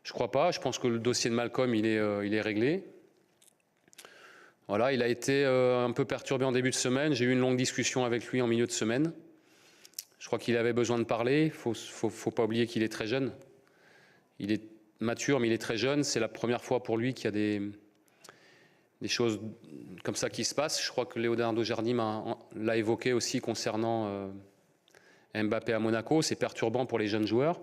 Je crois pas. Je pense que le dossier de Malcolm, il est réglé. Voilà, il a été un peu perturbé en début de semaine. J'ai eu une longue discussion avec lui en milieu de semaine. Je crois qu'il avait besoin de parler. Faut pas oublier qu'il est très jeune. Il est mature, mais il est très jeune. C'est la première fois pour lui qu'il y a des choses comme ça qui se passent. Je crois que Leonardo Jardim l'a évoqué aussi concernant Mbappé à Monaco. C'est perturbant pour les jeunes joueurs.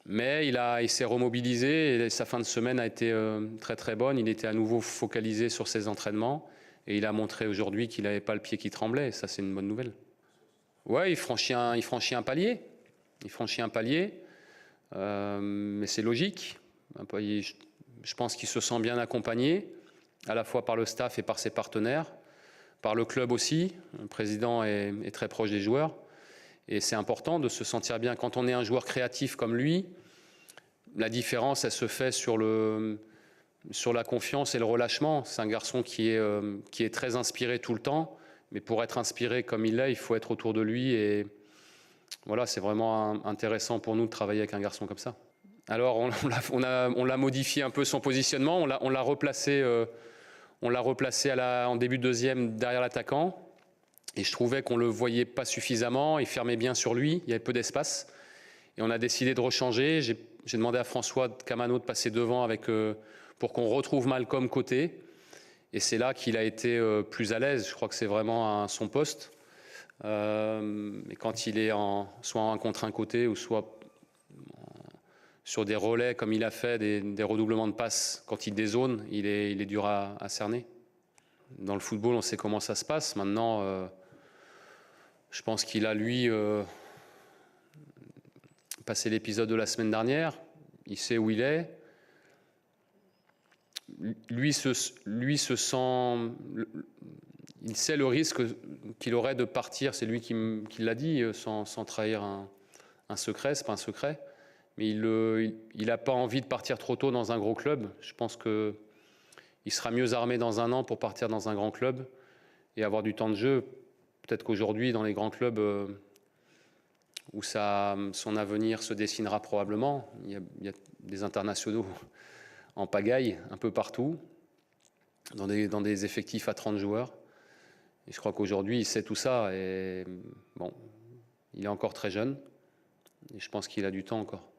Mais il s'est remobilisé et sa fin de semaine a été très très bonne. Il était à nouveau focalisé sur ses entraînements et il a montré aujourd'hui qu'il n'avait pas le pied qui tremblait. Ça, c'est une bonne nouvelle. Ouais, il franchit un palier. Il franchit un palier, mais c'est logique. Je pense qu'il se sent bien accompagné, à la fois par le staff et par ses partenaires, par le club aussi. Le président est très proche des joueurs. Et c'est important de se sentir bien. Quand on est un joueur créatif comme lui, la différence, elle se fait sur la confiance et le relâchement. C'est un garçon qui est très inspiré tout le temps. Mais pour être inspiré comme il l'est, il faut être autour de lui. Et voilà, c'est vraiment intéressant pour nous de travailler avec un garçon comme ça. Alors, on l'a modifié un peu son positionnement. On l'a replacé en début de deuxième derrière l'attaquant. Et je trouvais qu'on ne le voyait pas suffisamment, il fermait bien sur lui, il y avait peu d'espace. Et on a décidé de rechanger. J'ai demandé à François Camano de passer devant pour qu'on retrouve Malcolm côté. Et c'est là qu'il a été plus à l'aise. Je crois que c'est vraiment son poste. Mais quand il est soit en 1 contre 1 côté ou soit sur des relais comme il a fait, des redoublements de passes, quand il dézone, il est dur à cerner. Dans le football, on sait comment ça se passe. Maintenant, je pense qu'il a, lui, passé l'épisode de la semaine dernière. Il sait où il est. Lui se sent... Il sait le risque qu'il aurait de partir, c'est lui qui l'a dit, sans trahir un secret, c'est pas un secret. Mais il n'a pas envie de partir trop tôt dans un gros club. Je pense qu'il sera mieux armé dans 1 an pour partir dans un grand club et avoir du temps de jeu. Peut-être qu'aujourd'hui, dans les grands clubs où son avenir se dessinera probablement, il y a des internationaux en pagaille un peu partout, dans des effectifs à 30 joueurs. Et je crois qu'aujourd'hui, il sait tout ça. Et bon, il est encore très jeune. Et je pense qu'il a du temps encore.